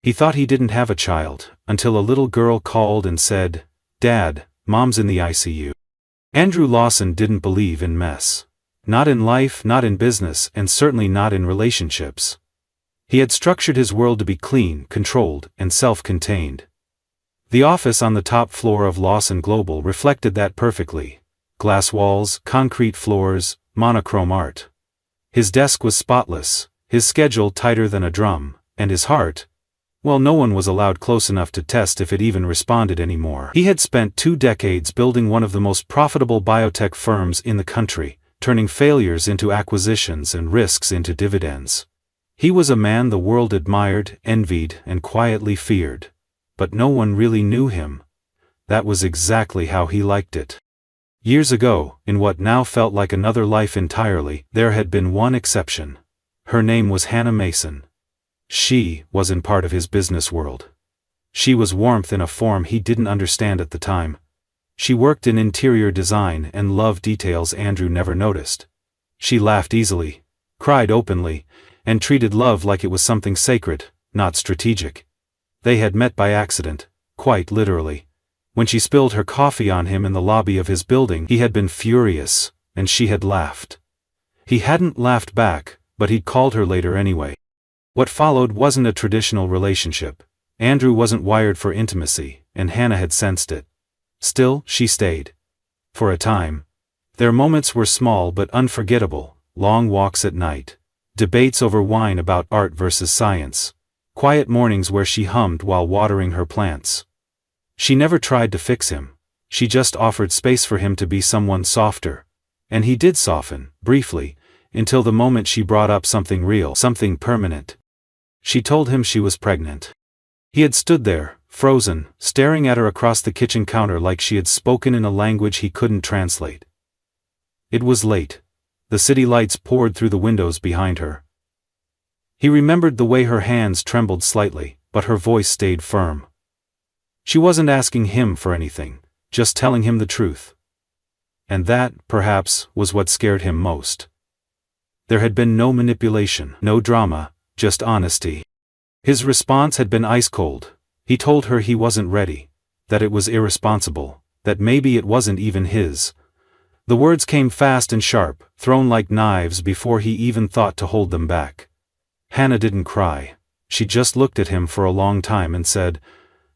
He thought he didn't have a child, until a little girl called and said, "Dad, Mom's in the ICU." Andrew Lawson didn't believe in mess. Not in life, not in business, and certainly not in relationships. He had structured his world to be clean, controlled, and self-contained. The office on the top floor of Lawson Global reflected that perfectly. Glass walls, concrete floors, monochrome art. His desk was spotless, his schedule tighter than a drum, and his heart, well, no one was allowed close enough to test if it even responded anymore. He had spent 2 decades building one of the most profitable biotech firms in the country, turning failures into acquisitions and risks into dividends. He was a man the world admired, envied, and quietly feared. But no one really knew him. That was exactly how he liked it. Years ago, in what now felt like another life entirely, there had been one exception. Her name was Hannah Mason. She wasn't part of his business world. She was warmth in a form he didn't understand at the time. She worked in interior design and loved details Andrew never noticed. She laughed easily, cried openly, and treated love like it was something sacred, not strategic. They had met by accident, quite literally. When she spilled her coffee on him in the lobby of his building, he had been furious, and she had laughed. He hadn't laughed back, but he'd called her later anyway. What followed wasn't a traditional relationship. Andrew wasn't wired for intimacy, and Hannah had sensed it. Still, she stayed. For a time. Their moments were small but unforgettable, long walks at night, debates over wine about art versus science, quiet mornings where she hummed while watering her plants. She never tried to fix him, she just offered space for him to be someone softer. And he did soften, briefly, until the moment she brought up something real, something permanent. She told him she was pregnant. He had stood there, frozen, staring at her across the kitchen counter like she had spoken in a language he couldn't translate. It was late. The city lights poured through the windows behind her. He remembered the way her hands trembled slightly, but her voice stayed firm. She wasn't asking him for anything, just telling him the truth. And that, perhaps, was what scared him most. There had been no manipulation, no drama, just honesty. His response had been ice cold. He told her he wasn't ready, that it was irresponsible, that maybe it wasn't even his. The words came fast and sharp, thrown like knives before he even thought to hold them back. Hannah didn't cry. She just looked at him for a long time and said,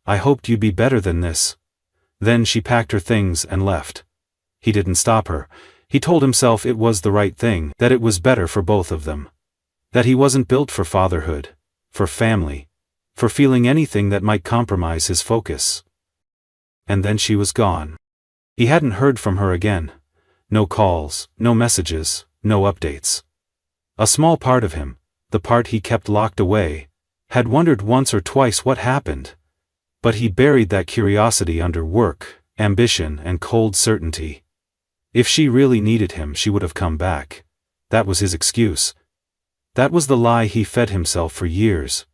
"I hoped you'd be better than this." Then she packed her things and left. He didn't stop her. He told himself it was the right thing, that it was better for both of them. That he wasn't built for fatherhood, for family, for feeling anything that might compromise his focus. And then she was gone. He hadn't heard from her again. No calls, no messages, no updates. A small part of him, the part he kept locked away, had wondered once or twice what happened. But he buried that curiosity under work, ambition, and cold certainty. If she really needed him, she would have come back. That was his excuse. That was the lie he fed himself for years.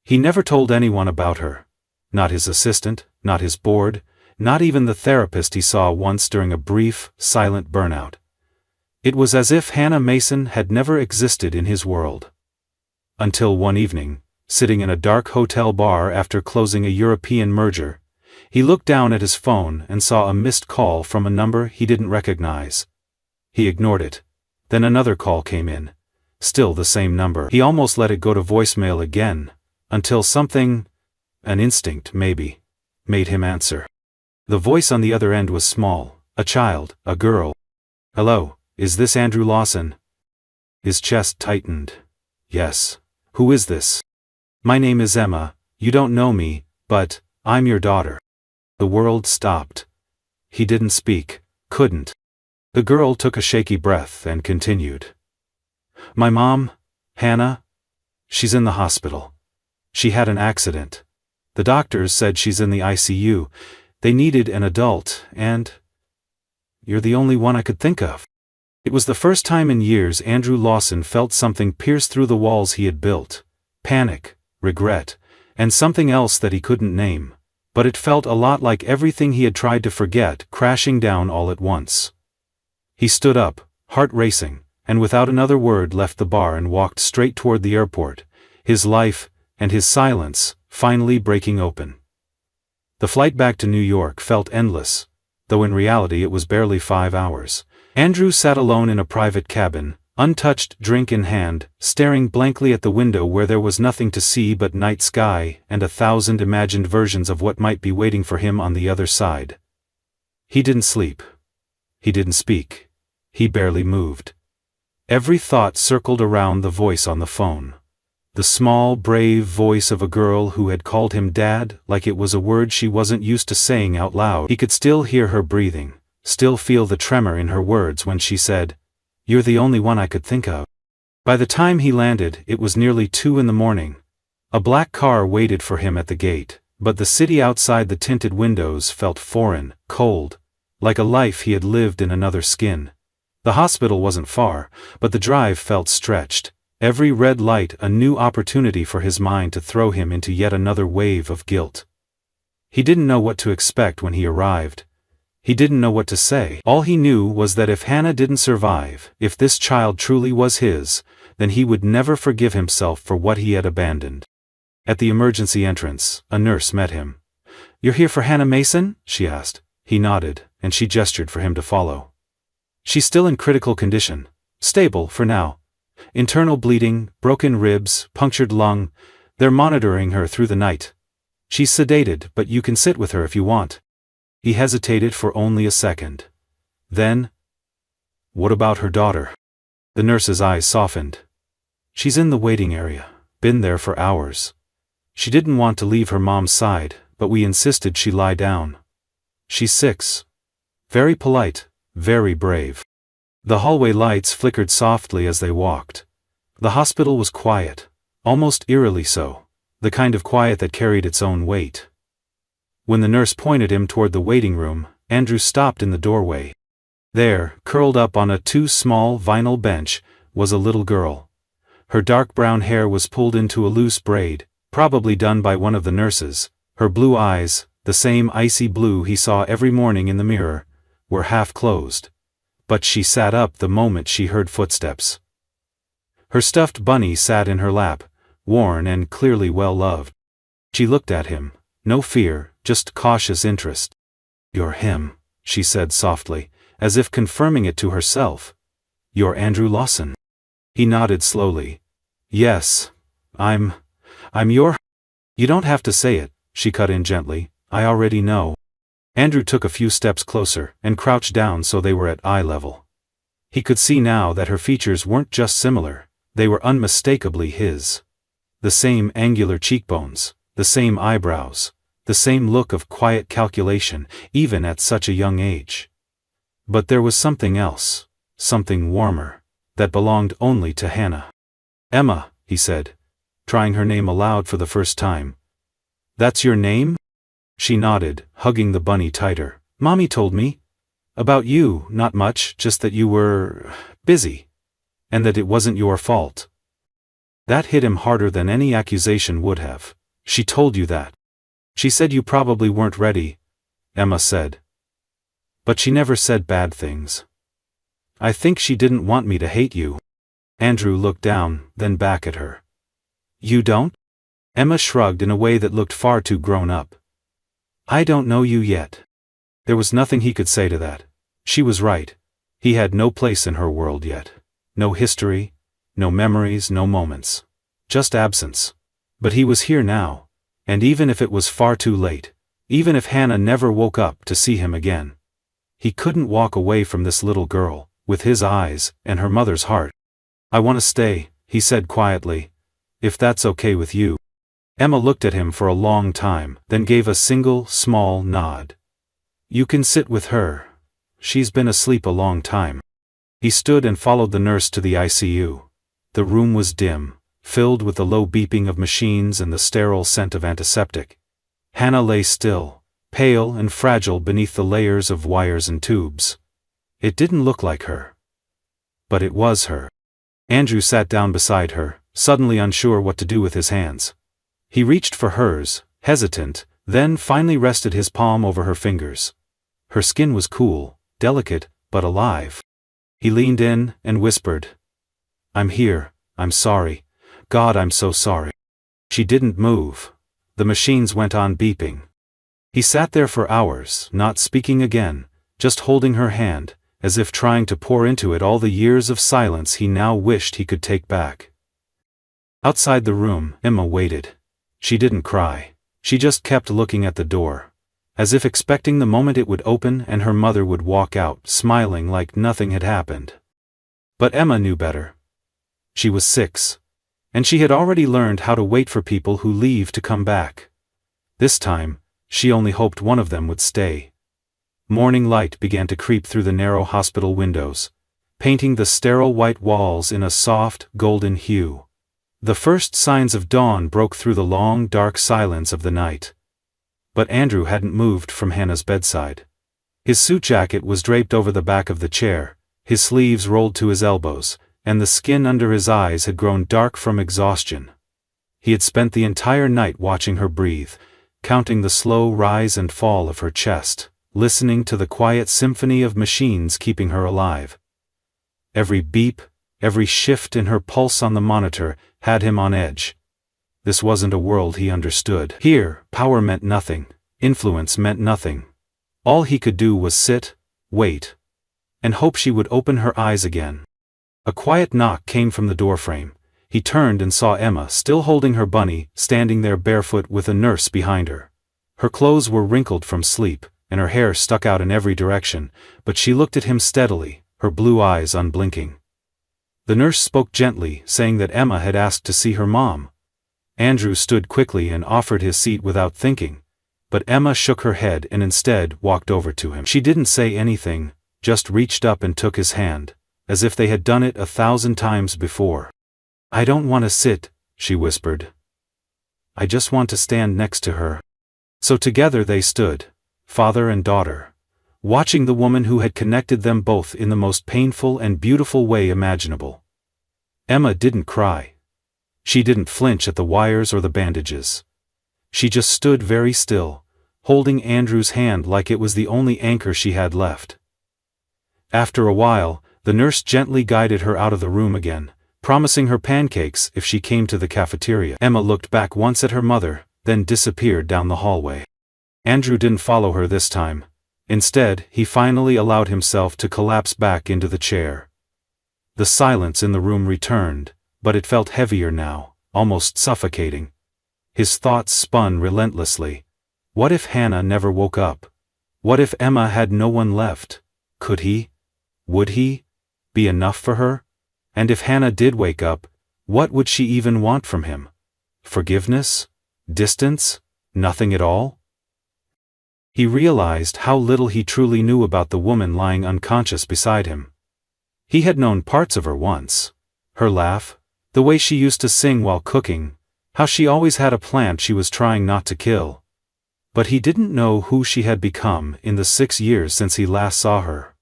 He never told anyone about her. Not his assistant, not his board, not even the therapist he saw once during a brief, silent burnout. It was as if Hannah Mason had never existed in his world. Until one evening, sitting in a dark hotel bar after closing a European merger, he looked down at his phone and saw a missed call from a number he didn't recognize. He ignored it. Then another call came in. Still the same number. He almost let it go to voicemail again, until something, an instinct maybe, made him answer. The voice on the other end was small, a child, a girl. "Hello, is this Andrew Lawson?" His chest tightened. "Yes. Who is this?" "My name is Emma. You don't know me, but I'm your daughter." The world stopped. He didn't speak, couldn't. The girl took a shaky breath and continued. "My mom, Hannah, she's in the hospital. She had an accident. The doctors said she's in the ICU. They needed an adult, and you're the only one I could think of." It was the first time in years Andrew Lawson felt something pierce through the walls he had built. Panic, regret, and something else that he couldn't name. But it felt a lot like everything he had tried to forget crashing down all at once. He stood up, heart racing, and without another word left the bar and walked straight toward the airport. His life, and his silence, finally breaking open. The flight back to New York felt endless, though in reality it was barely 5 hours. Andrew sat alone in a private cabin, untouched drink in hand, staring blankly at the window where there was nothing to see but night sky and 1,000 imagined versions of what might be waiting for him on the other side. He didn't sleep. He didn't speak. He barely moved. Every thought circled around the voice on the phone. The small, brave voice of a girl who had called him Dad like it was a word she wasn't used to saying out loud. He could still hear her breathing, still feel the tremor in her words when she said, "You're the only one I could think of." By the time he landed, it was nearly 2 in the morning. A black car waited for him at the gate, but the city outside the tinted windows felt foreign, cold, like a life he had lived in another skin. The hospital wasn't far, but the drive felt stretched. Every red light a new opportunity for his mind to throw him into yet another wave of guilt. He didn't know what to expect when he arrived. He didn't know what to say. All he knew was that if Hannah didn't survive, if this child truly was his, then he would never forgive himself for what he had abandoned. At the emergency entrance, a nurse met him. "You're here for Hannah Mason?" she asked. He nodded, and she gestured for him to follow. "She's still in critical condition. Stable, for now. Internal bleeding, broken ribs, punctured lung. They're monitoring her through the night. She's sedated, but you can sit with her if you want." He hesitated for only a second. Then, "What about her daughter?" The nurse's eyes softened. "She's in the waiting area, been there for hours. She didn't want to leave her mom's side, but we insisted she lie down. She's 6. Very polite, very brave." The hallway lights flickered softly as they walked. The hospital was quiet, almost eerily so, the kind of quiet that carried its own weight. When the nurse pointed him toward the waiting room, Andrew stopped in the doorway. There, curled up on a too small vinyl bench, was a little girl. Her dark brown hair was pulled into a loose braid, probably done by one of the nurses. Her blue eyes, the same icy blue he saw every morning in the mirror, were half closed. But she sat up the moment she heard footsteps. Her stuffed bunny sat in her lap, worn and clearly well loved. She looked at him, no fear, just cautious interest. "You're him," she said softly, as if confirming it to herself. "You're Andrew Lawson." He nodded slowly. "Yes, I'm your—" "You don't have to say it," she cut in gently, "I already know." Andrew took a few steps closer, and crouched down so they were at eye level. He could see now that her features weren't just similar, they were unmistakably his. The same angular cheekbones, the same eyebrows, the same look of quiet calculation, even at such a young age. But there was something else, something warmer, that belonged only to Hannah. "Emma," he said, trying her name aloud for the first time. "That's your name?" She nodded, hugging the bunny tighter. "Mommy told me. About you, not much, just that you were busy. And that it wasn't your fault." That hit him harder than any accusation would have. "She told you that." "She said you probably weren't ready," Emma said. "But she never said bad things. I think she didn't want me to hate you." Andrew looked down, then back at her. "You don't?" Emma shrugged in a way that looked far too grown up. "I don't know you yet." There was nothing he could say to that. She was right. He had no place in her world yet. No history, no memories, no moments. Just absence. But he was here now. And even if it was far too late, even if Hannah never woke up to see him again, he couldn't walk away from this little girl, with his eyes, and her mother's heart. "I want to stay," he said quietly. "If that's okay with you." Emma looked at him for a long time, then gave a single, small nod. "You can sit with her. She's been asleep a long time." He stood and followed the nurse to the ICU. The room was dim, filled with the low beeping of machines and the sterile scent of antiseptic. Hannah lay still, pale and fragile beneath the layers of wires and tubes. It didn't look like her. But it was her. Andrew sat down beside her, suddenly unsure what to do with his hands. He reached for hers, hesitant, then finally rested his palm over her fingers. Her skin was cool, delicate, but alive. He leaned in and whispered, "I'm here, I'm sorry. God, I'm so sorry." She didn't move. The machines went on beeping. He sat there for hours, not speaking again, just holding her hand, as if trying to pour into it all the years of silence he now wished he could take back. Outside the room, Emma waited. She didn't cry. She just kept looking at the door, as if expecting the moment it would open and her mother would walk out, smiling like nothing had happened. But Emma knew better. She was 6. And she had already learned how to wait for people who leave to come back. This time, she only hoped one of them would stay. Morning light began to creep through the narrow hospital windows, painting the sterile white walls in a soft, golden hue. The first signs of dawn broke through the long, dark silence of the night. But Andrew hadn't moved from Hannah's bedside. His suit jacket was draped over the back of the chair, his sleeves rolled to his elbows, and the skin under his eyes had grown dark from exhaustion. He had spent the entire night watching her breathe, counting the slow rise and fall of her chest, listening to the quiet symphony of machines keeping her alive. Every beep, every shift in her pulse on the monitor, had him on edge. This wasn't a world he understood. Here, power meant nothing, influence meant nothing. All he could do was sit, wait, and hope she would open her eyes again. A quiet knock came from the doorframe. He turned and saw Emma, still holding her bunny, standing there barefoot with a nurse behind her. Her clothes were wrinkled from sleep, and her hair stuck out in every direction, but she looked at him steadily, her blue eyes unblinking. The nurse spoke gently, saying that Emma had asked to see her mom. Andrew stood quickly and offered his seat without thinking, but Emma shook her head and instead walked over to him. She didn't say anything, just reached up and took his hand, as if they had done it 1,000 times before. "I don't want to sit," she whispered. "I just want to stand next to her." So together they stood, father and daughter, watching the woman who had connected them both in the most painful and beautiful way imaginable. Emma didn't cry. She didn't flinch at the wires or the bandages. She just stood very still, holding Andrew's hand like it was the only anchor she had left. After a while, the nurse gently guided her out of the room again, promising her pancakes if she came to the cafeteria. Emma looked back once at her mother, then disappeared down the hallway. Andrew didn't follow her this time. Instead, he finally allowed himself to collapse back into the chair. The silence in the room returned, but it felt heavier now, almost suffocating. His thoughts spun relentlessly. What if Hannah never woke up? What if Emma had no one left? Could he? Would he? Be enough for her? And if Hannah did wake up, what would she even want from him? Forgiveness? Distance? Nothing at all? He realized how little he truly knew about the woman lying unconscious beside him. He had known parts of her once. Her laugh, the way she used to sing while cooking, how she always had a plant she was trying not to kill. But he didn't know who she had become in the 6 years since he last saw her.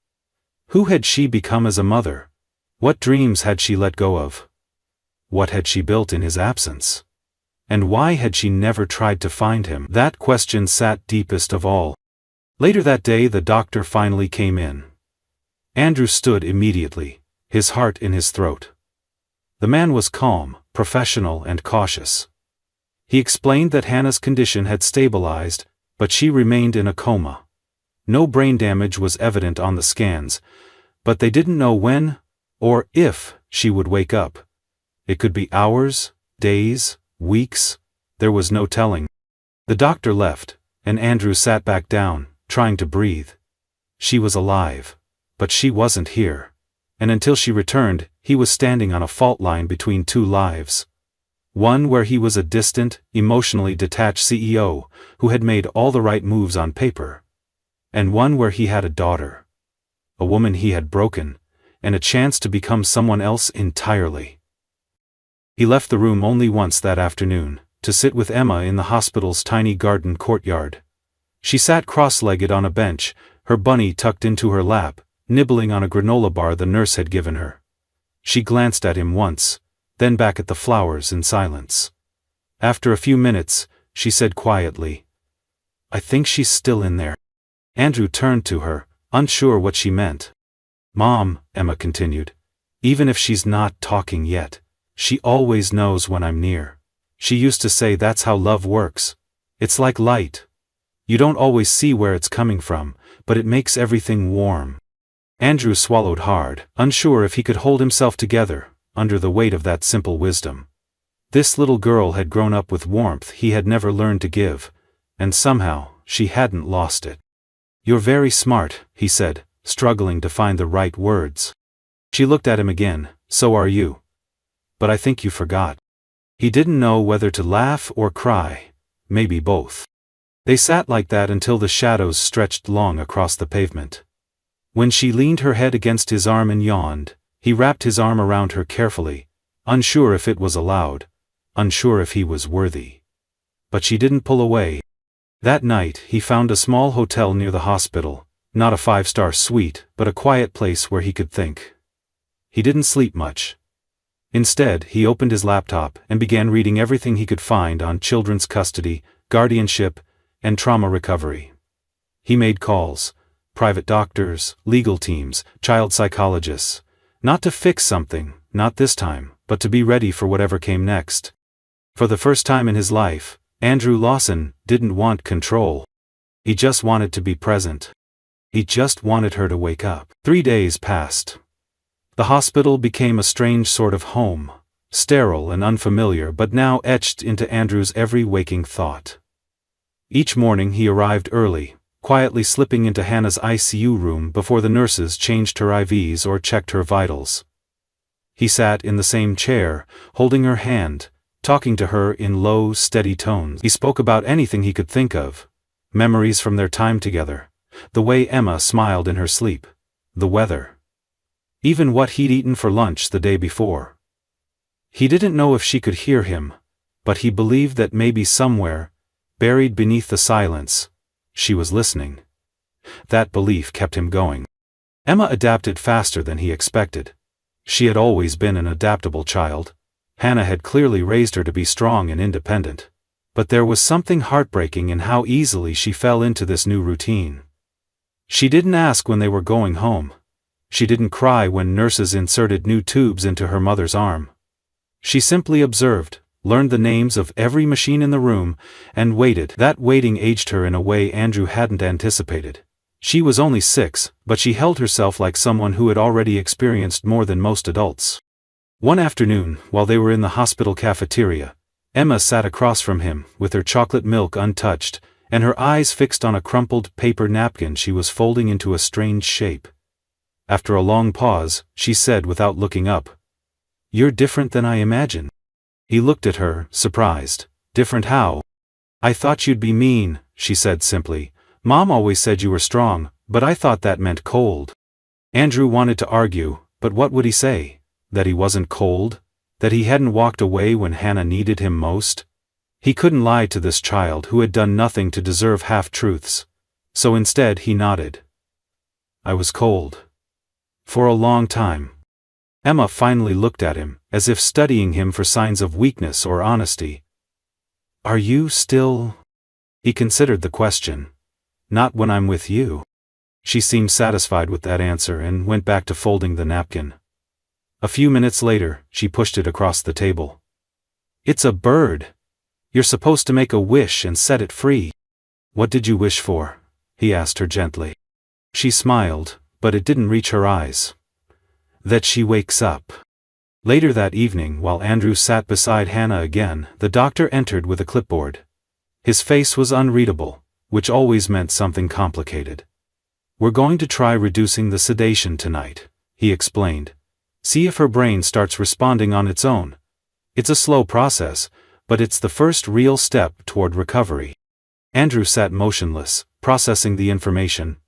Who had she become as a mother? What dreams had she let go of? What had she built in his absence? And why had she never tried to find him? That question sat deepest of all. Later that day the doctor finally came in. Andrew stood immediately, his heart in his throat. The man was calm, professional and cautious. He explained that Hannah's condition had stabilized, but she remained in a coma. No brain damage was evident on the scans, but they didn't know when, or if, she would wake up. It could be hours, days, weeks, there was no telling. The doctor left, and Andrew sat back down, trying to breathe. She was alive, but she wasn't here. And until she returned, he was standing on a fault line between 2 lives. One where he was a distant, emotionally detached CEO, who had made all the right moves on paper. And one where he had a daughter. A woman he had broken, and a chance to become someone else entirely. He left the room only once that afternoon, to sit with Emma in the hospital's tiny garden courtyard. She sat cross-legged on a bench, her bunny tucked into her lap, nibbling on a granola bar the nurse had given her. She glanced at him once, then back at the flowers in silence. After a few minutes, she said quietly, "I think she's still in there." Andrew turned to her, unsure what she meant. "Mom," Emma continued, "even if she's not talking yet, she always knows when I'm near. She used to say that's how love works. It's like light. You don't always see where it's coming from, but it makes everything warm. Andrew swallowed hard, unsure if he could hold himself together, under the weight of that simple wisdom. This little girl had grown up with warmth he had never learned to give, and somehow, she hadn't lost it. "You're very smart," he said, struggling to find the right words. She looked at him again. "So are you. But I think you forgot." He didn't know whether to laugh or cry, maybe both. They sat like that until the shadows stretched long across the pavement. When she leaned her head against his arm and yawned, he wrapped his arm around her carefully, unsure if it was allowed, unsure if he was worthy. But she didn't pull away. That night he found a small hotel near the hospital, not a 5-star suite, but a quiet place where he could think. He didn't sleep much. Instead, he opened his laptop and began reading everything he could find on children's custody, guardianship, and trauma recovery. He made calls, private doctors, legal teams, child psychologists, not to fix something, not this time, but to be ready for whatever came next. For the first time in his life, Andrew Lawson didn't want control. He just wanted to be present. He just wanted her to wake up. 3 days passed. The hospital became a strange sort of home, sterile and unfamiliar but now etched into Andrew's every waking thought. Each morning he arrived early, quietly slipping into Hannah's ICU room before the nurses changed her IVs or checked her vitals. He sat in the same chair, holding her hand, talking to her in low, steady tones. He spoke about anything he could think of, memories from their time together, the way Emma smiled in her sleep, the weather. Even what he'd eaten for lunch the day before. He didn't know if she could hear him, but he believed that maybe somewhere, buried beneath the silence, she was listening. That belief kept him going. Emma adapted faster than he expected. She had always been an adaptable child. Hannah had clearly raised her to be strong and independent. But there was something heartbreaking in how easily she fell into this new routine. She didn't ask when they were going home. She didn't cry when nurses inserted new tubes into her mother's arm. She simply observed, learned the names of every machine in the room, and waited. That waiting aged her in a way Andrew hadn't anticipated. She was only 6, but she held herself like someone who had already experienced more than most adults. One afternoon, while they were in the hospital cafeteria, Emma sat across from him, with her chocolate milk untouched, and her eyes fixed on a crumpled paper napkin she was folding into a strange shape. After a long pause, she said without looking up, "You're different than I imagined." He looked at her, surprised. "Different how?" "I thought you'd be mean," she said simply. "Mom always said you were strong, but I thought that meant cold." Andrew wanted to argue, but what would he say? That he wasn't cold? That he hadn't walked away when Hannah needed him most? He couldn't lie to this child who had done nothing to deserve half-truths. So instead he nodded. "I was cold. For a long time." Emma finally looked at him, as if studying him for signs of weakness or honesty. "Are you still?" He considered the question. "Not when I'm with you." She seemed satisfied with that answer and went back to folding the napkin. A few minutes later, she pushed it across the table. "It's a bird. You're supposed to make a wish and set it free." "What did you wish for?" he asked her gently. She smiled, but it didn't reach her eyes. "That she wakes up." Later that evening, while Andrew sat beside Hannah again, the doctor entered with a clipboard. His face was unreadable, which always meant something complicated. "We're going to try reducing the sedation tonight," he explained. "See if her brain starts responding on its own. It's a slow process, but it's the first real step toward recovery." Andrew sat motionless, processing the information.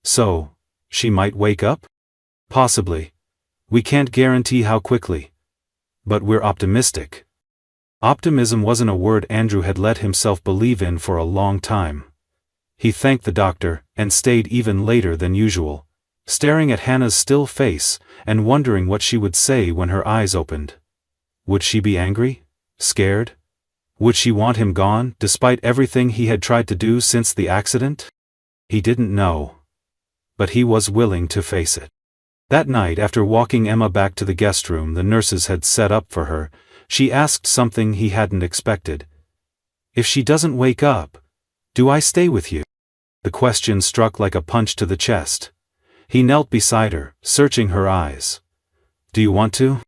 "So, she might wake up?" "Possibly. We can't guarantee how quickly. But we're optimistic." Optimism wasn't a word Andrew had let himself believe in for a long time. He thanked the doctor, and stayed even later than usual, staring at Hannah's still face, and wondering what she would say when her eyes opened. Would she be angry? Scared? Would she want him gone, despite everything he had tried to do since the accident? He didn't know. But he was willing to face it. That night, after walking Emma back to the guest room the nurses had set up for her, She asked something he hadn't expected. "If she doesn't wake up, do I stay with you?" The question struck like a punch to the chest. He knelt beside her, searching her eyes. "Do you want to?"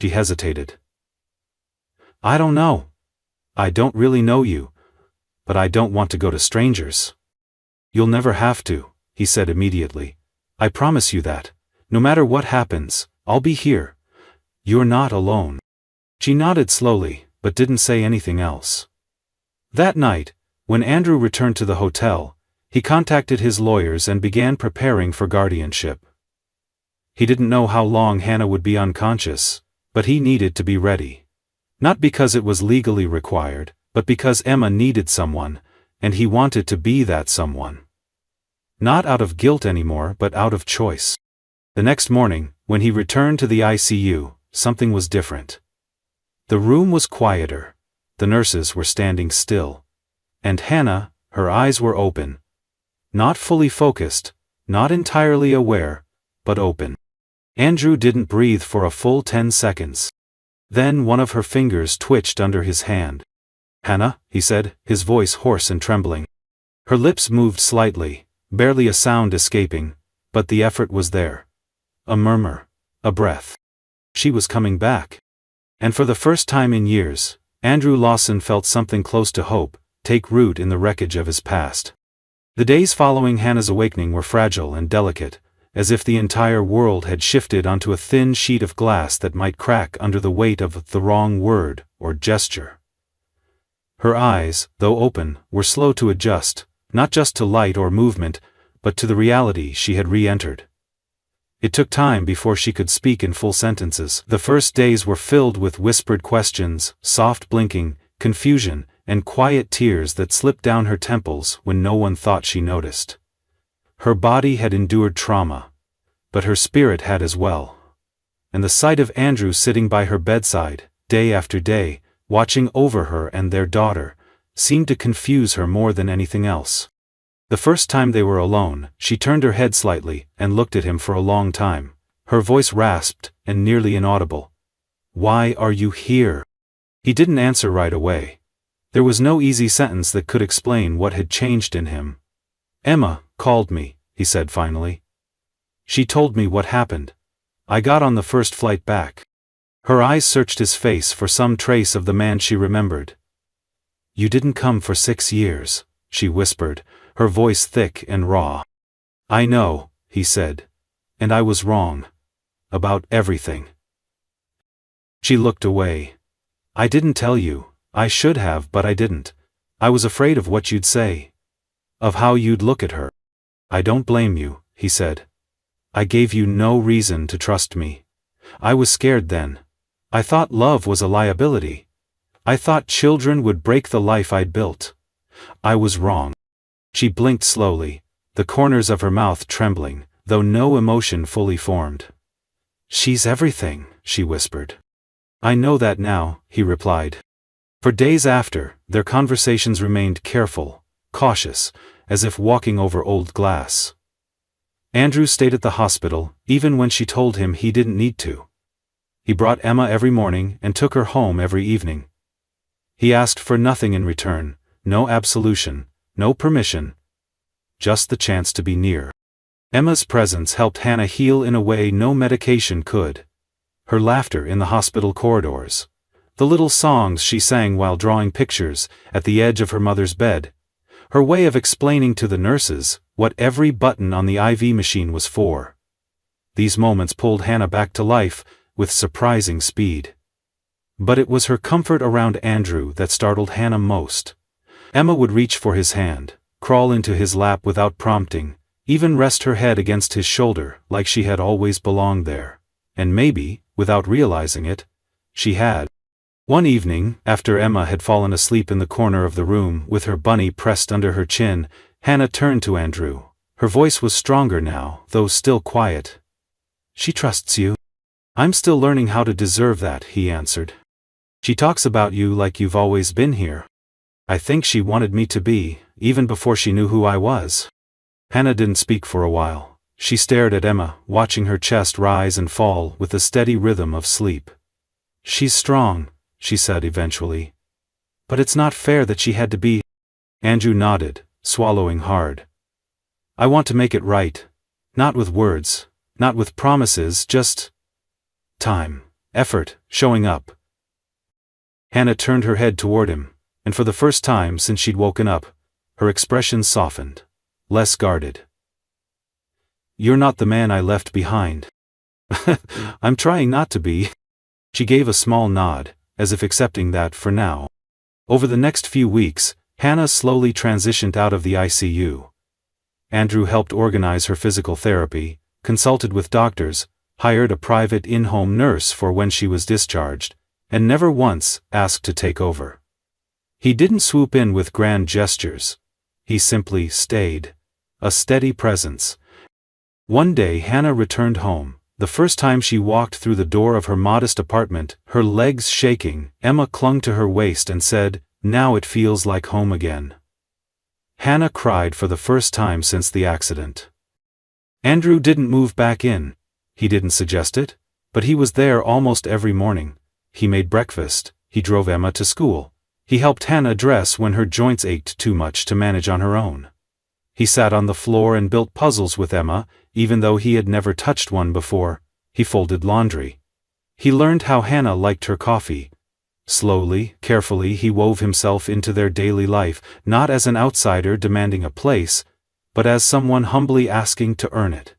She hesitated. "I don't know. I don't really know you, but I don't want to go to strangers." "You'll never have to," he said immediately. "I promise you that. No matter what happens, I'll be here. You're not alone." She nodded slowly, but didn't say anything else. That night, when Andrew returned to the hotel, he contacted his lawyers and began preparing for guardianship. He didn't know how long Hannah would be unconscious, but he needed to be ready. Not because it was legally required, but because Emma needed someone, and he wanted to be that someone. Not out of guilt anymore, but out of choice. The next morning, when he returned to the ICU, something was different. The room was quieter. The nurses were standing still. And Hannah, her eyes were open. Not fully focused, not entirely aware, but open. Andrew didn't breathe for a full 10 seconds. Then one of her fingers twitched under his hand. "Hannah," he said, his voice hoarse and trembling. Her lips moved slightly, barely a sound escaping, but the effort was there. A murmur, a breath. She was coming back. And for the first time in years, Andrew Lawson felt something close to hope take root in the wreckage of his past. The days following Hannah's awakening were fragile and delicate, as if the entire world had shifted onto a thin sheet of glass that might crack under the weight of the wrong word or gesture. Her eyes, though open, were slow to adjust, not just to light or movement, but to the reality she had re-entered. It took time before she could speak in full sentences. The first days were filled with whispered questions, soft blinking, confusion, and quiet tears that slipped down her temples when no one thought she noticed. Her body had endured trauma, but her spirit had as well. And the sight of Andrew sitting by her bedside, day after day, watching over her and their daughter, seemed to confuse her more than anything else. The first time they were alone, she turned her head slightly and looked at him for a long time. Her voice rasped and nearly inaudible. "Why are you here?" He didn't answer right away. There was no easy sentence that could explain what had changed in him. "Emma called me," he said finally. "She told me what happened. I got on the first flight back." Her eyes searched his face for some trace of the man she remembered. "You didn't come for 6 years," she whispered, her voice thick and raw. "I know," he said. "And I was wrong. About everything." She looked away. "I didn't tell you. I should have, but I didn't. I was afraid of what you'd say. Of how you'd look at her." "I don't blame you," he said. "I gave you no reason to trust me. I was scared then. I thought love was a liability. I thought children would break the life I'd built. I was wrong." She blinked slowly, the corners of her mouth trembling, though no emotion fully formed. "She's everything," she whispered. "I know that now," he replied. For days after, their conversations remained careful, cautious, as if walking over old glass. Andrew stayed at the hospital, even when she told him he didn't need to. He brought Emma every morning and took her home every evening. He asked for nothing in return, no absolution, no permission. Just the chance to be near. Emma's presence helped Hannah heal in a way no medication could. Her laughter in the hospital corridors. The little songs she sang while drawing pictures at the edge of her mother's bed. Her way of explaining to the nurses what every button on the IV machine was for. These moments pulled Hannah back to life with surprising speed. But it was her comfort around Andrew that startled Hannah most. Emma would reach for his hand, crawl into his lap without prompting, even rest her head against his shoulder like she had always belonged there. And maybe, without realizing it, she had. One evening, after Emma had fallen asleep in the corner of the room with her bunny pressed under her chin, Hannah turned to Andrew. Her voice was stronger now, though still quiet. "She trusts you." "I'm still learning how to deserve that," he answered. "She talks about you like you've always been here." "I think she wanted me to be, even before she knew who I was." Hannah didn't speak for a while. She stared at Emma, watching her chest rise and fall with the steady rhythm of sleep. "She's strong," she said eventually. But it's not fair that she had to be. Andrew nodded, swallowing hard. I want to make it right. Not with words, not with promises, just time, effort, showing up. Hannah turned her head toward him, and for the first time since she'd woken up, her expression softened, less guarded. You're not the man I left behind. I'm trying not to be. She gave a small nod, as if accepting that for now. Over the next few weeks, Hannah slowly transitioned out of the ICU. Andrew helped organize her physical therapy, consulted with doctors, hired a private in-home nurse for when she was discharged, and never once asked to take over. He didn't swoop in with grand gestures. He simply stayed, a steady presence. One day Hannah returned home, the first time she walked through the door of her modest apartment, her legs shaking. Emma clung to her waist and said, "Now it feels like home again." Hannah cried for the first time since the accident. Andrew didn't move back in. He didn't suggest it, but he was there almost every morning. He made breakfast, he drove Emma to school. He helped Hannah dress when her joints ached too much to manage on her own. He sat on the floor and built puzzles with Emma, even though he had never touched one before. He folded laundry. He learned how Hannah liked her coffee. Slowly, carefully he wove himself into their daily life, not as an outsider demanding a place, but as someone humbly asking to earn it.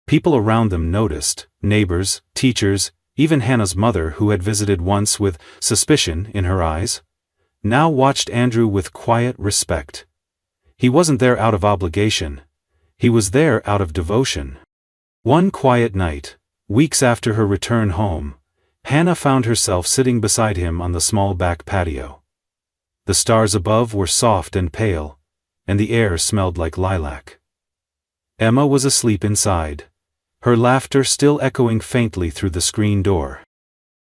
People around them noticed, neighbors, teachers, even Hannah's mother, who had visited once with suspicion in her eyes, now watched Andrew with quiet respect. He wasn't there out of obligation. He was there out of devotion. One quiet night, weeks after her return home, Hannah found herself sitting beside him on the small back patio. The stars above were soft and pale, and the air smelled like lilac. Emma was asleep inside, her laughter still echoing faintly through the screen door.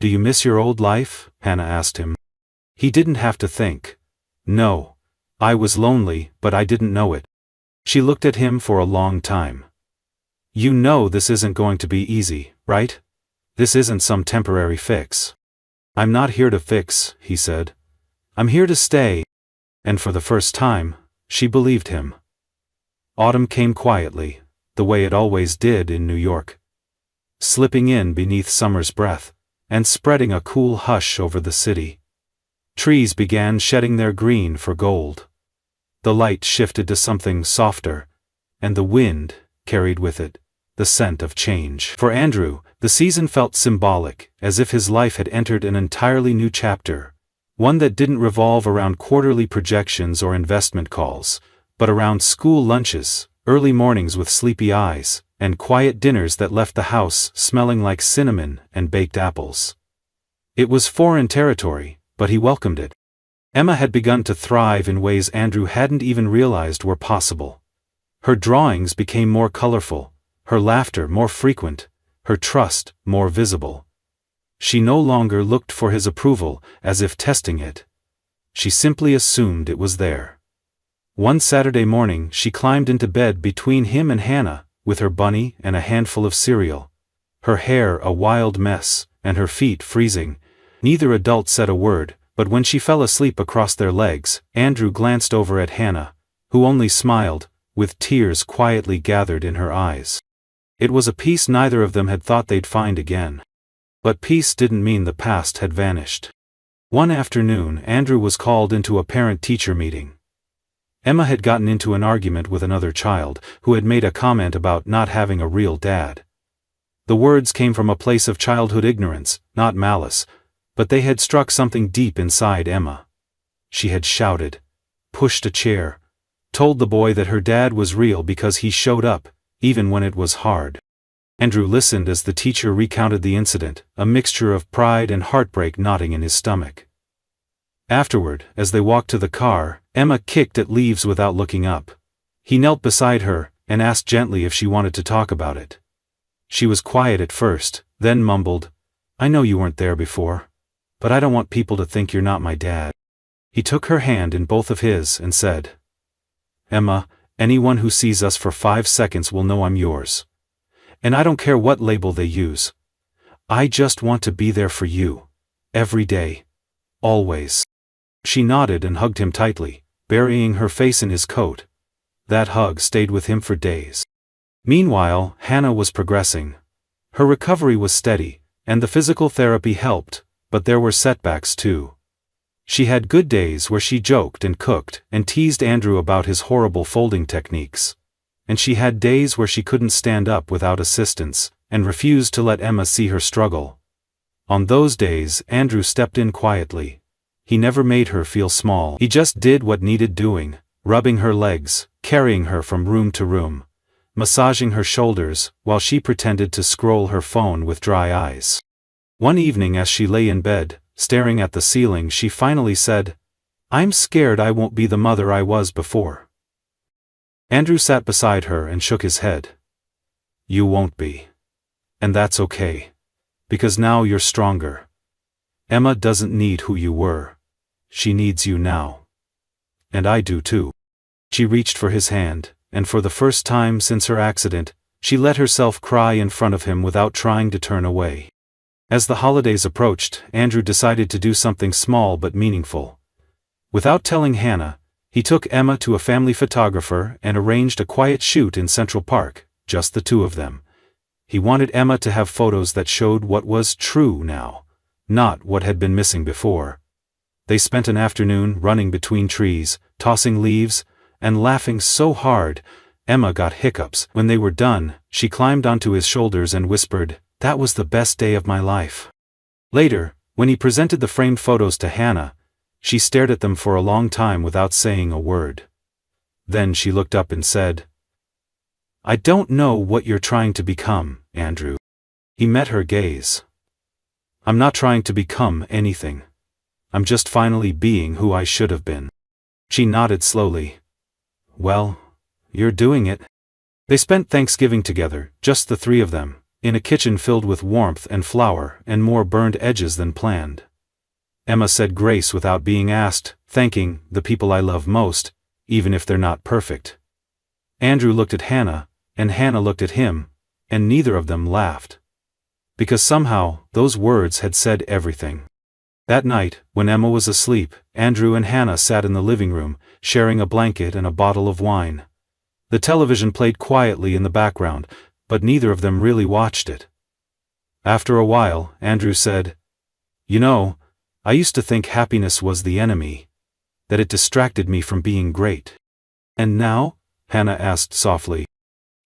"Do you miss your old life?" Hannah asked him. He didn't have to think. "No. I was lonely, but I didn't know it." She looked at him for a long time. "You know this isn't going to be easy, right? This isn't some temporary fix." "I'm not here to fix," he said. "I'm here to stay." And for the first time, she believed him. Autumn came quietly, the way it always did in New York, slipping in beneath summer's breath, and spreading a cool hush over the city. Trees began shedding their green for gold. The light shifted to something softer, and the wind carried with it the scent of change. For Andrew, the season felt symbolic, as if his life had entered an entirely new chapter, one that didn't revolve around quarterly projections or investment calls, but around school lunches, early mornings with sleepy eyes, and quiet dinners that left the house smelling like cinnamon and baked apples. It was foreign territory, but he welcomed it. Emma had begun to thrive in ways Andrew hadn't even realized were possible. Her drawings became more colorful, her laughter more frequent, her trust more visible. She no longer looked for his approval, as if testing it. She simply assumed it was there. One Saturday morning she climbed into bed between him and Hannah, with her bunny and a handful of cereal. Her hair a wild mess, and her feet freezing. Neither adult said a word, but when she fell asleep across their legs, Andrew glanced over at Hannah, who only smiled, with tears quietly gathered in her eyes. It was a peace neither of them had thought they'd find again. But peace didn't mean the past had vanished. One afternoon Andrew was called into a parent-teacher meeting. Emma had gotten into an argument with another child, who had made a comment about not having a real dad. The words came from a place of childhood ignorance, not malice, but they had struck something deep inside Emma. She had shouted, pushed a chair, told the boy that her dad was real because he showed up, even when it was hard. Andrew listened as the teacher recounted the incident, a mixture of pride and heartbreak knotting in his stomach. Afterward, as they walked to the car, Emma kicked at leaves without looking up. He knelt beside her, and asked gently if she wanted to talk about it. She was quiet at first, then mumbled, "I know you weren't there before. But I don't want people to think you're not my dad." He took her hand in both of his and said, "Emma, anyone who sees us for 5 seconds will know I'm yours. And I don't care what label they use. I just want to be there for you. Every day. Always. She nodded and hugged him tightly, burying her face in his coat. That hug stayed with him for days. Meanwhile, Hannah was progressing. Her recovery was steady, and the physical therapy helped, but there were setbacks too. She had good days where she joked and cooked and teased Andrew about his horrible folding techniques. And she had days where she couldn't stand up without assistance, and refused to let Emma see her struggle. On those days, Andrew stepped in quietly. He never made her feel small. He just did what needed doing, rubbing her legs, carrying her from room to room, massaging her shoulders, while she pretended to scroll her phone with dry eyes. One evening as she lay in bed, staring at the ceiling, she finally said, "I'm scared I won't be the mother I was before." Andrew sat beside her and shook his head. "You won't be. And that's okay. Because now you're stronger. Emma doesn't need who you were. She needs you now. And I do too." She reached for his hand, and for the first time since her accident, she let herself cry in front of him without trying to turn away. As the holidays approached, Andrew decided to do something small but meaningful. Without telling Hannah, he took Emma to a family photographer and arranged a quiet shoot in Central Park, just the two of them. He wanted Emma to have photos that showed what was true now, not what had been missing before. They spent an afternoon running between trees, tossing leaves, and laughing so hard, Emma got hiccups. When they were done, she climbed onto his shoulders and whispered, "That was the best day of my life." Later, when he presented the framed photos to Hannah, she stared at them for a long time without saying a word. Then she looked up and said, "I don't know what you're trying to become, Andrew." He met her gaze. "I'm not trying to become anything. I'm just finally being who I should have been." She nodded slowly. "Well, you're doing it." They spent Thanksgiving together, just the three of them, in a kitchen filled with warmth and flour and more burned edges than planned. Emma said grace without being asked, thanking the people I love most, even if they're not perfect. Andrew looked at Hannah, and Hannah looked at him, and neither of them laughed. Because somehow, those words had said everything. That night, when Emma was asleep, Andrew and Hannah sat in the living room, sharing a blanket and a bottle of wine. The television played quietly in the background, but neither of them really watched it. After a while, Andrew said, "You know, I used to think happiness was the enemy, that it distracted me from being great." "And now?" Hannah asked softly.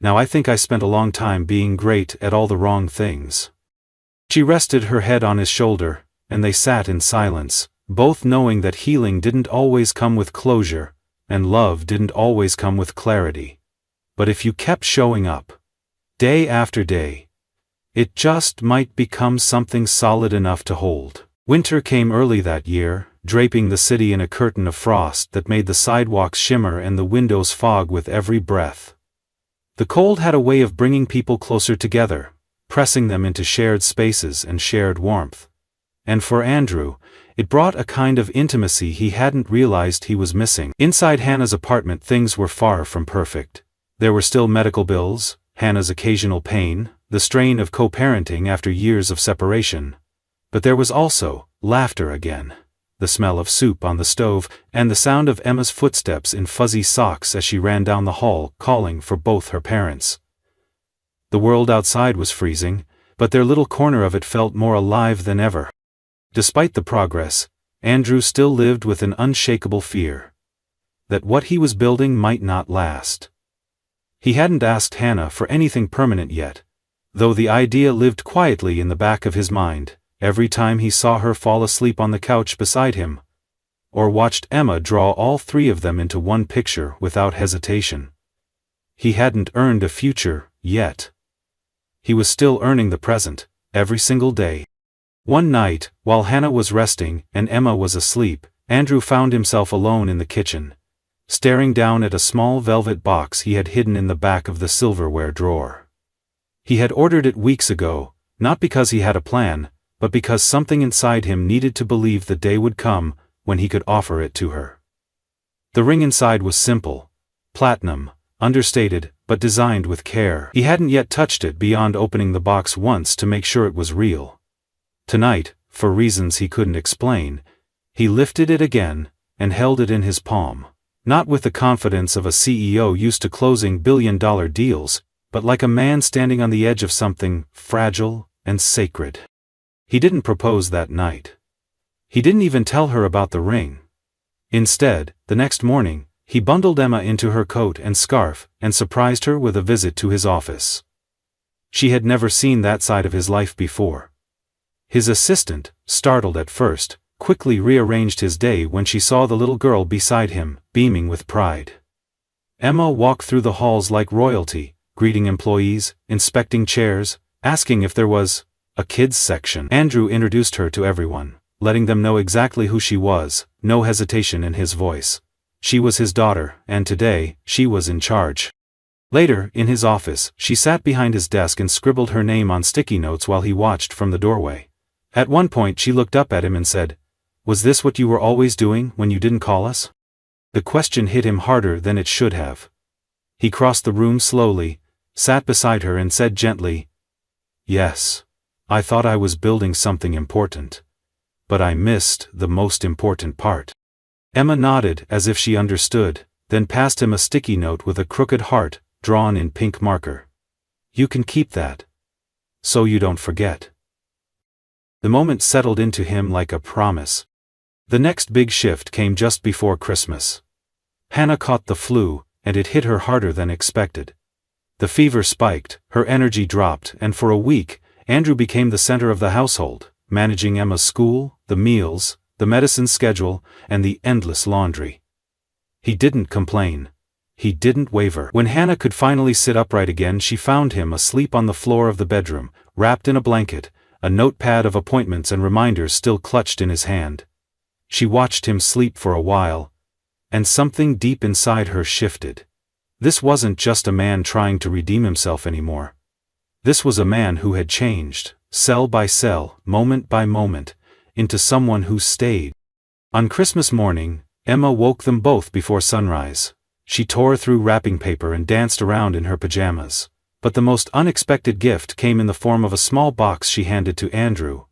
"Now I think I spent a long time being great at all the wrong things." She rested her head on his shoulder, and they sat in silence, both knowing that healing didn't always come with closure, and love didn't always come with clarity. But if you kept showing up, day after day, it just might become something solid enough to hold. Winter came early that year, draping the city in a curtain of frost that made the sidewalks shimmer and the windows fog with every breath. The cold had a way of bringing people closer together, pressing them into shared spaces and shared warmth. And for Andrew, it brought a kind of intimacy he hadn't realized he was missing. Inside Hannah's apartment, things were far from perfect. There were still medical bills, Hannah's occasional pain, the strain of co-parenting after years of separation. But there was also laughter again, the smell of soup on the stove, and the sound of Emma's footsteps in fuzzy socks as she ran down the hall calling for both her parents. The world outside was freezing, but their little corner of it felt more alive than ever. Despite the progress, Andrew still lived with an unshakable fear that what he was building might not last. He hadn't asked Hannah for anything permanent yet, though the idea lived quietly in the back of his mind, every time he saw her fall asleep on the couch beside him, or watched Emma draw all three of them into one picture without hesitation. He hadn't earned a future, yet. He was still earning the present, every single day. One night, while Hannah was resting and Emma was asleep, Andrew found himself alone in the kitchen, staring down at a small velvet box he had hidden in the back of the silverware drawer. He had ordered it weeks ago, not because he had a plan, but because something inside him needed to believe the day would come when he could offer it to her. The ring inside was simple, platinum, understated, but designed with care. He hadn't yet touched it beyond opening the box once to make sure it was real. Tonight, for reasons he couldn't explain, he lifted it again, and held it in his palm. Not with the confidence of a CEO used to closing billion-dollar deals, but like a man standing on the edge of something fragile and sacred. He didn't propose that night. He didn't even tell her about the ring. Instead, the next morning, he bundled Emma into her coat and scarf and surprised her with a visit to his office. She had never seen that side of his life before. His assistant, startled at first, quickly rearranged his day when she saw the little girl beside him, beaming with pride. Emma walked through the halls like royalty, greeting employees, inspecting chairs, asking if there was a kids section. Andrew introduced her to everyone, letting them know exactly who she was, no hesitation in his voice. She was his daughter, and today, she was in charge. Later, in his office, she sat behind his desk and scribbled her name on sticky notes while he watched from the doorway. At one point she looked up at him and said, "Was this what you were always doing when you didn't call us?" The question hit him harder than it should have. He crossed the room slowly, sat beside her and said gently, "Yes. I thought I was building something important. But I missed the most important part." Emma nodded as if she understood, then passed him a sticky note with a crooked heart, drawn in pink marker. "You can keep that. So you don't forget." The moment settled into him like a promise. The next big shift came just before Christmas. Hannah caught the flu, and it hit her harder than expected. The fever spiked, her energy dropped, and for a week, Andrew became the center of the household, managing Emma's school, the meals, the medicine schedule, and the endless laundry. He didn't complain. He didn't waver. When Hannah could finally sit upright again, she found him asleep on the floor of the bedroom, wrapped in a blanket, a notepad of appointments and reminders still clutched in his hand. She watched him sleep for a while, and something deep inside her shifted. This wasn't just a man trying to redeem himself anymore. This was a man who had changed, cell by cell, moment by moment, into someone who stayed. On Christmas morning, Emma woke them both before sunrise. She tore through wrapping paper and danced around in her pajamas. But the most unexpected gift came in the form of a small box she handed to Andrew,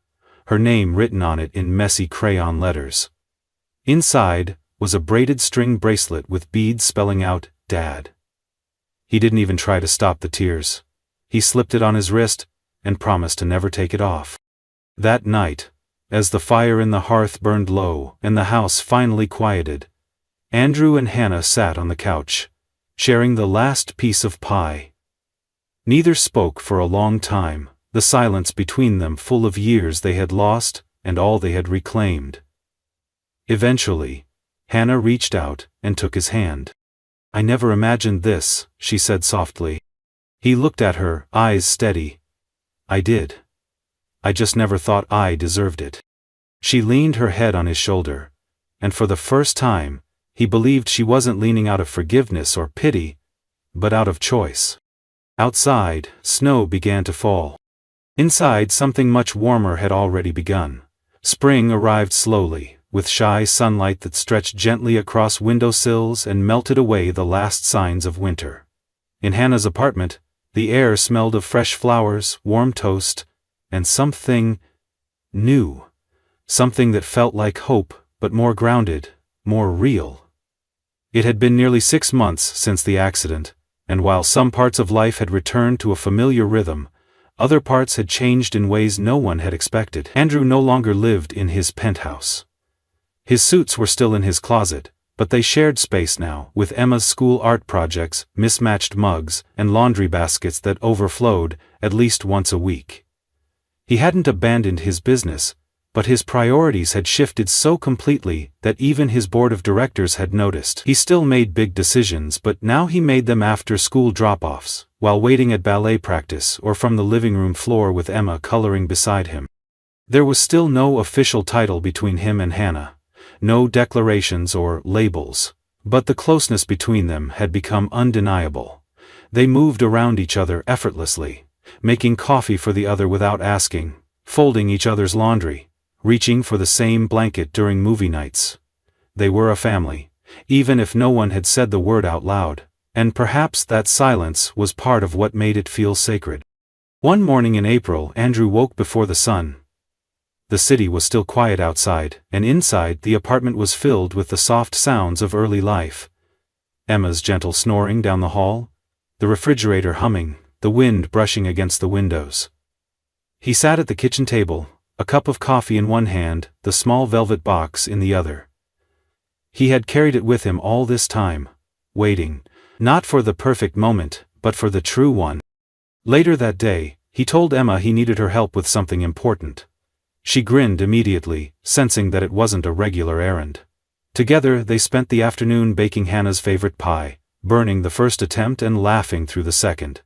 her name written on it in messy crayon letters. Inside was a braided string bracelet with beads spelling out, "Dad." He didn't even try to stop the tears. He slipped it on his wrist, and promised to never take it off. That night, as the fire in the hearth burned low and the house finally quieted, Andrew and Hannah sat on the couch, sharing the last piece of pie. Neither spoke for a long time, the silence between them full of years they had lost and all they had reclaimed. Eventually, Hannah reached out and took his hand. "I never imagined this," she said softly. He looked at her, eyes steady. "I did. I just never thought I deserved it." She leaned her head on his shoulder, and for the first time, he believed she wasn't leaning out of forgiveness or pity, but out of choice. Outside, snow began to fall. Inside, something much warmer had already begun. Spring arrived slowly, with shy sunlight that stretched gently across windowsills and melted away the last signs of winter. In Hannah's apartment, the air smelled of fresh flowers, warm toast, and something new. Something that felt like hope, but more grounded, more real. It had been nearly 6 months since the accident, and while some parts of life had returned to a familiar rhythm, other parts had changed in ways no one had expected. Andrew no longer lived in his penthouse. His suits were still in his closet, but they shared space now, with Emma's school art projects, mismatched mugs, and laundry baskets that overflowed, at least once a week. He hadn't abandoned his business, but his priorities had shifted so completely that even his board of directors had noticed. He still made big decisions, but now he made them after school drop-offs, while waiting at ballet practice or from the living room floor with Emma coloring beside him. There was still no official title between him and Hannah, no declarations or labels, but the closeness between them had become undeniable. They moved around each other effortlessly, making coffee for the other without asking, folding each other's laundry, reaching for the same blanket during movie nights. They were a family, even if no one had said the word out loud, and perhaps that silence was part of what made it feel sacred. One morning in April, Andrew woke before the sun. The city was still quiet outside, and inside the apartment was filled with the soft sounds of early life. Emma's gentle snoring down the hall, the refrigerator humming, the wind brushing against the windows. He sat at the kitchen table, a cup of coffee in one hand, the small velvet box in the other. He had carried it with him all this time, waiting, not for the perfect moment, but for the true one. Later that day, he told Emma he needed her help with something important. She grinned immediately, sensing that it wasn't a regular errand. Together they spent the afternoon baking Hannah's favorite pie, burning the first attempt and laughing through the second.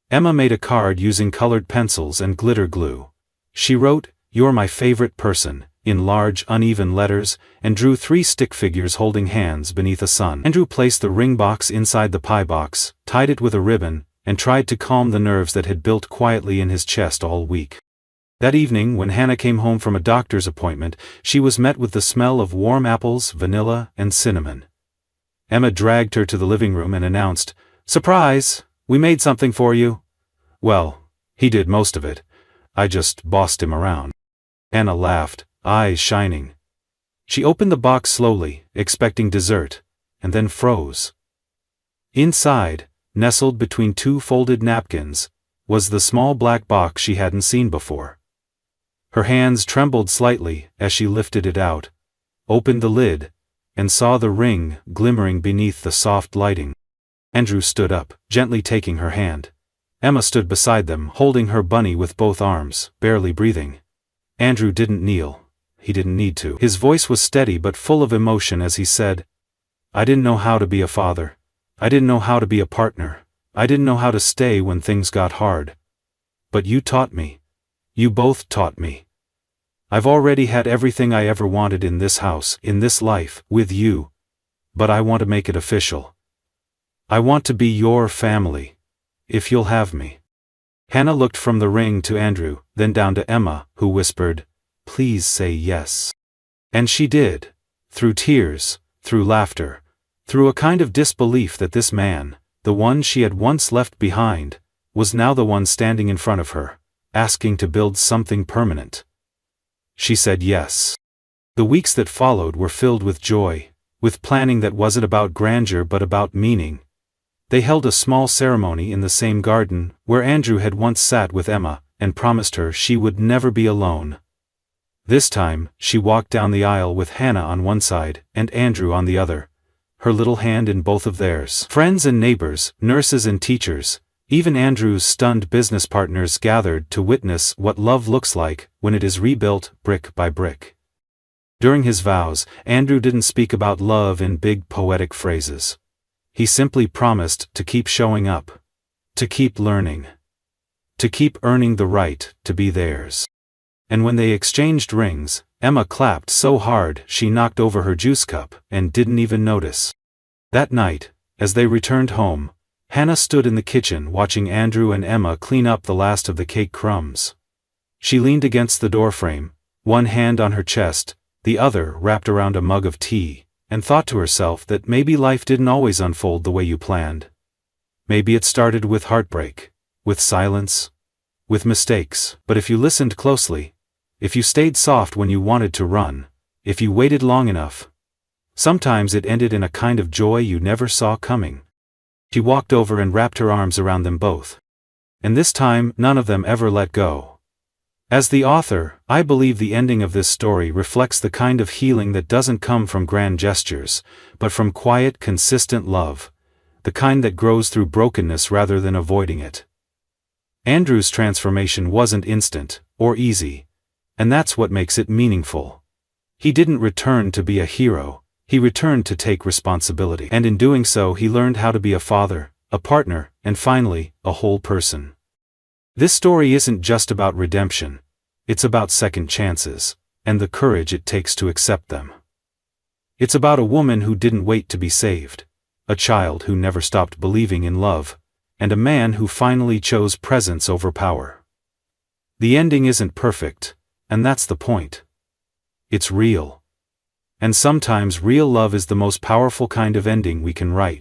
Emma made a card using colored pencils and glitter glue. She wrote, "You're my favorite person," in large, uneven letters, and drew 3 stick figures holding hands beneath a sun. Andrew placed the ring box inside the pie box, tied it with a ribbon, and tried to calm the nerves that had built quietly in his chest all week. That evening, when Hannah came home from a doctor's appointment, she was met with the smell of warm apples, vanilla, and cinnamon. Emma dragged her to the living room and announced, "Surprise! We made something for you." "Well, he did most of it. I just bossed him around." Hannah laughed, eyes shining. She opened the box slowly, expecting dessert, and then froze. Inside, nestled between 2 folded napkins, was the small black box she hadn't seen before. Her hands trembled slightly as she lifted it out, opened the lid, and saw the ring glimmering beneath the soft lighting. Andrew stood up, gently taking her hand. Emma stood beside them, holding her bunny with both arms, barely breathing. Andrew didn't kneel. He didn't need to. His voice was steady but full of emotion as he said, "I didn't know how to be a father. I didn't know how to be a partner. I didn't know how to stay when things got hard. But you taught me. You both taught me. I've already had everything I ever wanted in this house, in this life, with you. But I want to make it official. I want to be your family. If you'll have me." Hannah looked from the ring to Andrew, then down to Emma, who whispered, "Please say yes." And she did. Through tears, through laughter, through a kind of disbelief that this man, the one she had once left behind, was now the one standing in front of her, asking to build something permanent. She said yes. The weeks that followed were filled with joy, with planning that wasn't about grandeur but about meaning. They held a small ceremony in the same garden where Andrew had once sat with Emma and promised her she would never be alone. This time, she walked down the aisle with Hannah on one side and Andrew on the other, her little hand in both of theirs. Friends and neighbors, nurses and teachers, even Andrew's stunned business partners gathered to witness what love looks like when it is rebuilt brick by brick. During his vows, Andrew didn't speak about love in big poetic phrases. He simply promised to keep showing up, to keep learning, to keep earning the right to be theirs. And when they exchanged rings, Emma clapped so hard she knocked over her juice cup and didn't even notice. That night, as they returned home, Hannah stood in the kitchen watching Andrew and Emma clean up the last of the cake crumbs. She leaned against the doorframe, one hand on her chest, the other wrapped around a mug of tea, and thought to herself that maybe life didn't always unfold the way you planned. Maybe it started with heartbreak, with silence, with mistakes, but if you listened closely, if you stayed soft when you wanted to run, if you waited long enough, sometimes it ended in a kind of joy you never saw coming. She walked over and wrapped her arms around them both. And this time, none of them ever let go. As the author, I believe the ending of this story reflects the kind of healing that doesn't come from grand gestures, but from quiet, consistent love, the kind that grows through brokenness rather than avoiding it. Andrew's transformation wasn't instant, or easy, and that's what makes it meaningful. He didn't return to be a hero. He returned to take responsibility, and in doing so he learned how to be a father, a partner, and finally, a whole person. This story isn't just about redemption. It's about second chances, and the courage it takes to accept them. It's about a woman who didn't wait to be saved, a child who never stopped believing in love, and a man who finally chose presence over power. The ending isn't perfect, and that's the point. It's real. And sometimes real love is the most powerful kind of ending we can write.